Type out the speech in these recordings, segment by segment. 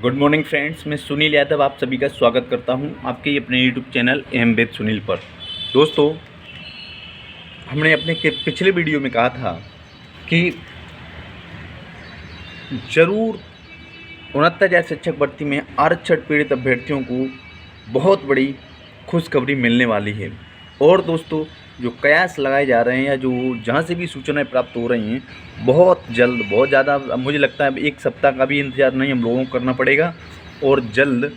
Good morning friends, मैं सुनील यादव आप सभी का स्वागत करता हूं आपके अपने यूट्यूब चैनल अहम वेद सुनील पर। दोस्तों, हमने अपने के पिछले वीडियो में कहा था कि ज़रूर 69,000 शिक्षक भर्ती में आरक्षण पीड़ित अभ्यर्थियों को बहुत बड़ी खुशखबरी मिलने वाली है। और दोस्तों, जो कयास लगाए जा रहे हैं या जो जहाँ से भी सूचनाएं प्राप्त हो रही हैं, बहुत जल्द, बहुत ज़्यादा, अब मुझे लगता है 1 सप्ताह का भी इंतज़ार नहीं हम लोगों को करना पड़ेगा और जल्द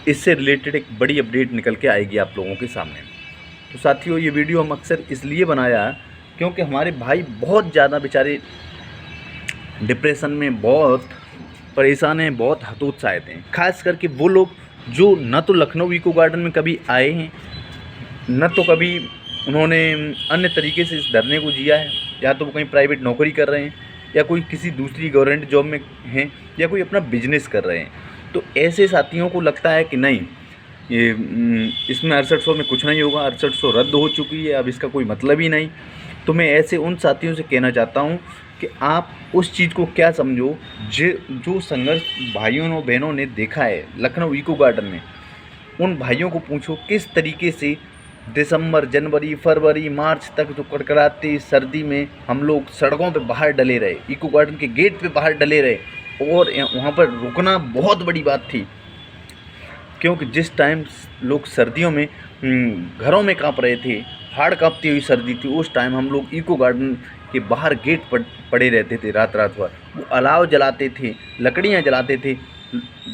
इससे रिलेटेड एक बड़ी अपडेट निकल के आएगी आप लोगों के सामने। तो साथियों, ये वीडियो हम अक्सर इसलिए बनाया क्योंकि हमारे भाई बहुत ज़्यादा बेचारे डिप्रेशन में, बहुत परेशान हैं, बहुत हतोत्साहित हैं। खास करके वो लोग जो न तो लखनऊ इको गार्डन में कभी आए हैं, न तो कभी उन्होंने अन्य तरीके से इस धरने को जिया है, या तो वो कहीं प्राइवेट नौकरी कर रहे हैं, या कोई किसी दूसरी गवर्नमेंट जॉब में हैं, या कोई अपना बिजनेस कर रहे हैं। तो ऐसे साथियों को लगता है कि नहीं, ये इसमें 6800 में कुछ नहीं होगा, 6800 रद्द हो चुकी है, अब इसका कोई मतलब ही नहीं। तो मैं ऐसे उन साथियों से कहना चाहता हूँ कि आप उस चीज़ को क्या समझो जो संघर्ष भाइयों और बहनों ने देखा है लखनऊ इको गार्डन में। उन भाइयों को पूछो किस तरीके से दिसंबर, जनवरी, फरवरी, मार्च तक जो कड़कड़ाती सर्दी में हम लोग सड़कों पे बाहर डले रहे, इको गार्डन के गेट पे बाहर डले रहे, और वहाँ पर रुकना बहुत बड़ी बात थी। क्योंकि जिस टाइम लोग सर्दियों में घरों में काँप रहे थे, हाड़ काँपती हुई सर्दी थी, उस टाइम हम लोग इको गार्डन के बाहर गेट पर पड़े रहते थे रात रात भर। वो अलाव जलाते थे, लकड़ियाँ जलाते थे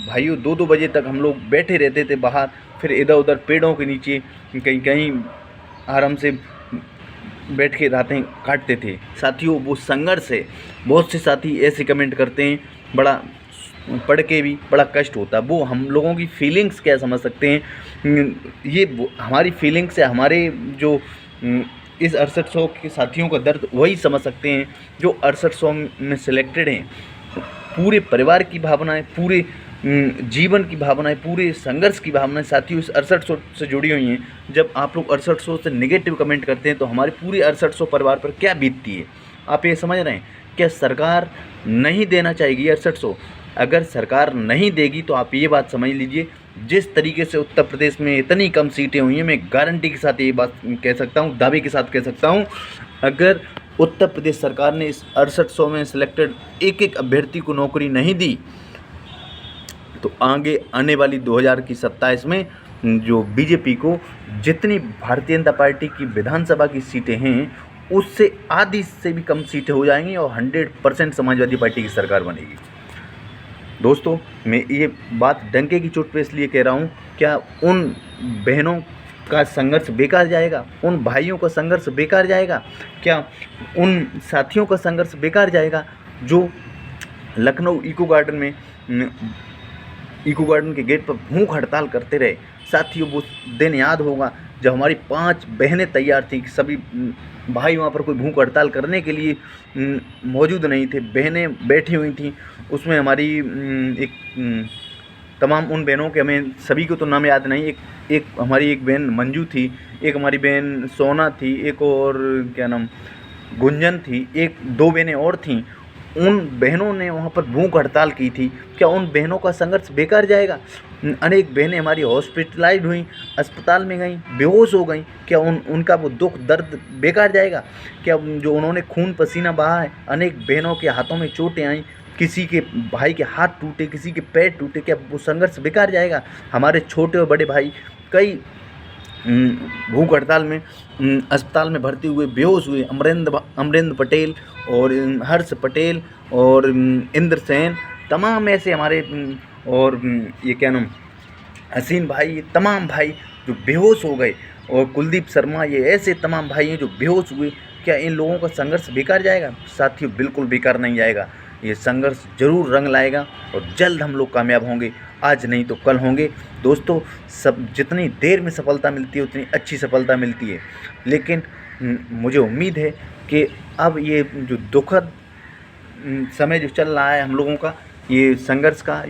भाइयों, 2-2 बजे तक हम लोग बैठे रहते थे बाहर, फिर इधर उधर पेड़ों के नीचे कहीं कहीं आराम से बैठ के रातें काटते थे। साथियों, वो संघर्ष है। बहुत से साथी ऐसे कमेंट करते हैं, बड़ा पढ़ के भी बड़ा कष्ट होता है। वो हम लोगों की फीलिंग्स क्या समझ सकते हैं? ये हमारी फीलिंग्स है, हमारे जो इस 6800 के साथियों का दर्द वही समझ सकते हैं जो 6800 में सिलेक्टेड हैं। पूरे परिवार की भावनाएं, पूरे जीवन की भावनाएं, पूरे संघर्ष की भावनाएं साथियों इस 6800 से जुड़ी हुई हैं। जब आप लोग 6800 से नेगेटिव कमेंट करते हैं तो हमारे पूरे 6800 परिवार पर क्या बीतती है, आप ये समझ रहे हैं? क्या सरकार नहीं देना चाहेगी 6800? अगर सरकार नहीं देगी तो आप ये बात समझ लीजिए, जिस तरीके से उत्तर प्रदेश में इतनी कम सीटें हुई हैं, मैं गारंटी के साथ ये बात कह सकता हूँ, दावे के साथ कह सकता हूँ, अगर उत्तर प्रदेश सरकार ने इस 6800 में सिलेक्टेड एक एक अभ्यर्थी को नौकरी नहीं दी तो आगे आने वाली 2027 में जो बीजेपी को जितनी भारतीय जनता पार्टी की विधानसभा की सीटें हैं उससे आधी से भी कम सीटें हो जाएंगी और 100% समाजवादी पार्टी की सरकार बनेगी। दोस्तों, मैं ये बात डंके की चोट पे इसलिए कह रहा हूँ, क्या उन बहनों का संघर्ष बेकार जाएगा? उन भाइयों का संघर्ष बेकार जाएगा? क्या उन साथियों का संघर्ष बेकार जाएगा जो लखनऊ इको गार्डन के गेट पर भूख हड़ताल करते रहे? साथियों, वो दिन याद होगा जब हमारी 5 बहनें तैयार थी, सभी भाई वहाँ पर कोई भूख हड़ताल करने के लिए मौजूद नहीं थे, बहनें बैठी हुई थी। उसमें हमारी तमाम उन बहनों के, हमें सभी को तो नाम याद नहीं, एक हमारी एक बहन मंजू थी, एक हमारी बहन सोना थी, एक और क्या नाम गुंजन थी, 1-2 बहनें और थीं। उन बहनों ने वहाँ पर भूख हड़ताल की थी। क्या उन बहनों का संघर्ष बेकार जाएगा? अनेक बहनें हमारी हॉस्पिटलाइज्ड हुई, अस्पताल में गईं, बेहोश हो गईं। क्या उनका वो दुख दर्द बेकार जाएगा? क्या जो उन्होंने खून पसीना बहा है, अनेक बहनों के हाथों में चोटें आईं, किसी के भाई के हाथ टूटे, किसी के पैर टूटे, क्या वो संघर्ष बेकार जाएगा? हमारे छोटे और बड़े भाई कई भूख हड़ताल में अस्पताल में भर्ती हुए, बेहोश हुए। अमरेंद्र पटेल और हर्ष पटेल और इंद्र सेन, तमाम ऐसे हमारे और ये क्या नाम हसीन भाई, ये तमाम भाई जो बेहोश हो गए, और कुलदीप शर्मा, ये ऐसे तमाम भाई हैं जो बेहोश हुए। क्या इन लोगों का संघर्ष बेकार जाएगा? साथियों, बिल्कुल बेकार नहीं जाएगा। ये संघर्ष जरूर रंग लाएगा और जल्द हम लोग कामयाब होंगे। आज नहीं तो कल होंगे। दोस्तों, सब जितनी देर में सफलता मिलती है उतनी अच्छी सफलता मिलती है, लेकिन मुझे उम्मीद है कि अब ये जो दुखद समय जो चल रहा है हम लोगों का, ये संघर्ष का,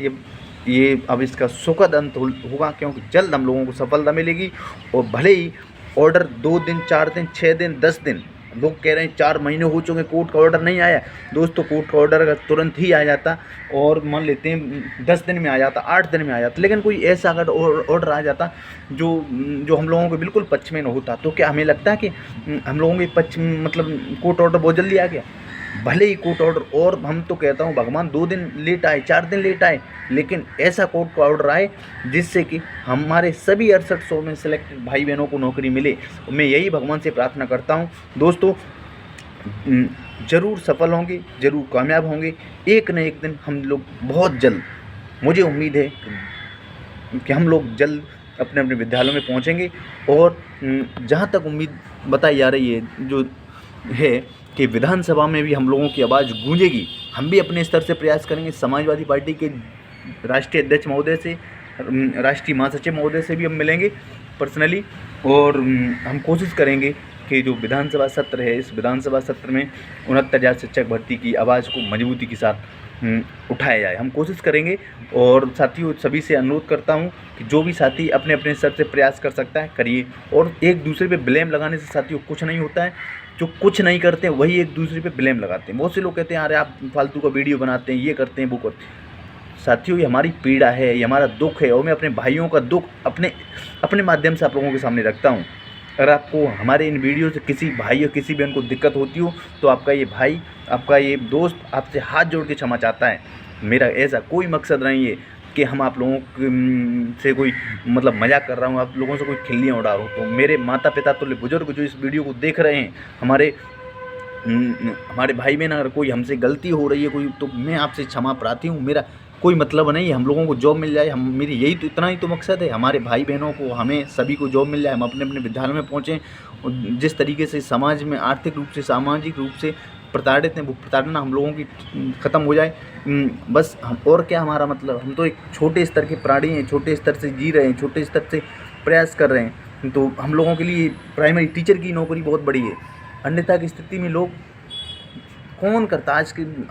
ये अब इसका सुखद अंत होगा, क्योंकि जल्द हम लोगों को सफलता मिलेगी। और भले ही ऑर्डर 2 दिन, 4 दिन, 6 दिन, 10 दिन लोग कह रहे हैं 4 महीने हो चुके, कोर्ट का ऑर्डर नहीं आया। दोस्तों कोर्ट का ऑर्डर अगर तुरंत ही आ जाता और मान लेते हैं 10 दिन में आ जाता, 8 दिन में आ जाता, लेकिन कोई ऐसा अगर ऑर्डर आ जाता जो हम लोगों के बिल्कुल पक्ष में न होता, तो क्या हमें लगता है कि हम लोगों के पक्ष मतलब कोर्ट ऑर्डर बहुत जल्दी आ गया? भले ही कोर्ट ऑर्डर, और हम तो कहता हूँ भगवान 2 दिन लेट आए, 4 दिन लेट आए, लेकिन ऐसा कोर्ट का ऑर्डर आए जिससे कि हमारे सभी 6800 में सिलेक्टेड भाई बहनों को नौकरी मिले। मैं यही भगवान से प्रार्थना करता हूँ। दोस्तों ज़रूर सफल होंगे, ज़रूर कामयाब होंगे, एक न एक दिन हम लोग बहुत जल्द, मुझे उम्मीद है कि हम लोग जल्द अपने अपने विद्यालयों में पहुँचेंगे। और जहाँ तक उम्मीद बताई जा रही है जो है कि विधानसभा में भी हम लोगों की आवाज़ गूंजेगी। हम भी अपने स्तर से प्रयास करेंगे। समाजवादी पार्टी के राष्ट्रीय अध्यक्ष महोदय से, राष्ट्रीय महासचिव महोदय से भी हम मिलेंगे पर्सनली, और हम कोशिश करेंगे कि जो विधानसभा सत्र है, इस विधानसभा सत्र में 69,000 शिक्षक भर्ती की आवाज़ को मजबूती के साथ उठाया जाए। हम कोशिश करेंगे। और साथियों सभी से अनुरोध करता हूं कि जो भी साथी अपने अपने स्तर से प्रयास कर सकता है करिए, और एक दूसरे पे ब्लेम लगाने से साथियों कुछ नहीं होता है। जो कुछ नहीं करते हैं वही एक दूसरे पे ब्लेम लगाते हैं। बहुत से लोग कहते हैं अरे आप फालतू का वीडियो बनाते हैं, ये करते हैं, वो करते हैं। साथियों ये हमारी पीड़ा है, ये हमारा दुख है, और मैं अपने भाइयों का दुख अपने माध्यम से आप लोगों के सामने रखता हूँ। अगर आपको हमारे इन वीडियो से किसी भाई या किसी बहन को दिक्कत होती हो तो आपका ये भाई, आपका ये दोस्त आपसे हाथ जोड़ के क्षमा चाहता है। मेरा ऐसा कोई मकसद नहीं है कि हम आप लोगों से कोई मतलब मजाक कर रहा हूँ, आप लोगों से कोई खिल्लियाँ उड़ा रहा हूँ। तो मेरे माता पिता तुल्य बुजुर्ग जो इस वीडियो को देख रहे हैं, हमारे भाई बहन, अगर कोई हमसे गलती हो रही है कोई, तो मैं आपसे क्षमा प्रार्थी हूँ। मेरा कोई मतलब नहीं है हम लोगों को जॉब मिल जाए, मेरी यही तो, इतना ही तो मकसद है। हमारे भाई बहनों को, हमें सभी को जॉब मिल जाए, हम अपने अपने विद्यालय में पहुँचें। और जिस तरीके से समाज में आर्थिक रूप से, सामाजिक रूप से प्रताड़ित हैं, वो प्रताड़ना हम लोगों की ख़त्म हो जाए। बस हम, और क्या हमारा मतलब, हम तो एक छोटे स्तर के प्राणी हैं, छोटे स्तर से जी रहे हैं, छोटे स्तर से प्रयास कर रहे हैं। तो हम लोगों के लिए प्राइमरी टीचर की नौकरी बहुत बड़ी है। अन्यथा की स्थिति में लोग कौन करता,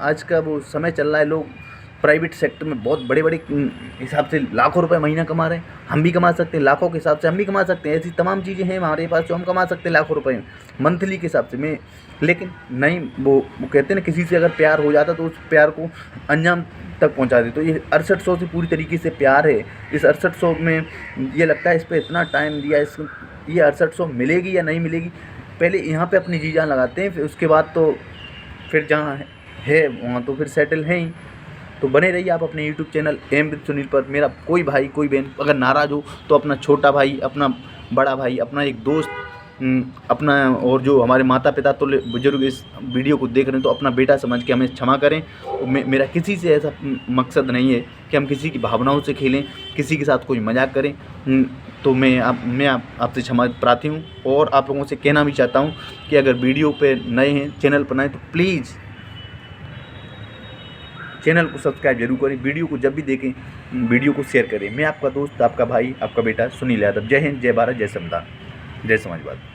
आज का वो समय चल रहा है, लोग प्राइवेट सेक्टर में बहुत बड़े बड़े हिसाब से लाखों रुपए महीना कमा रहे हैं। हम भी कमा सकते हैं लाखों के हिसाब से, हम भी कमा सकते हैं। ऐसी तमाम चीज़ें हैं हमारे पास जो हम कमा सकते हैं लाखों रुपए मंथली के हिसाब से। लेकिन नहीं, वो कहते हैं ना, किसी से अगर प्यार हो जाता तो उस प्यार को अंजाम तक पहुंचा दे। तो ये 6800 से पूरी तरीके से प्यार है। इस 6800 में ये लगता है इस पर इतना टाइम दिया, ये 6800 मिलेगी या नहीं मिलेगी। पहले यहाँ पे अपनी जी जान लगाते हैं, फिर उसके बाद तो फिर जहाँ है वहाँ तो फिर सेटल हैं ही। तो बने रहिए आप अपने YouTube channel M with Sunil पर। मेरा कोई भाई, कोई बहन अगर नाराज़ हो तो अपना छोटा भाई, अपना बड़ा भाई, अपना एक दोस्त, अपना, और जो हमारे माता पिता तो बुजुर्ग इस वीडियो को देख रहे हैं तो अपना बेटा समझ के हमें क्षमा करें। मेरा किसी से ऐसा मकसद नहीं है कि हम किसी की भावनाओं से खेलें, किसी के साथ कोई मजाक करें। तो मैं आपसे क्षमा प्रार्थी हूँ। और आप लोगों से कहना भी चाहता हूँ कि अगर वीडियो पे नए हैं, चैनल पर नए, तो प्लीज़ चैनल को सब्सक्राइब जरूर करें। वीडियो को जब भी देखें वीडियो को शेयर करें। मैं आपका दोस्त, आपका भाई, आपका बेटा सुनील यादव। जय हिंद, जय भारत, जय संविधान, जय समाजवाद।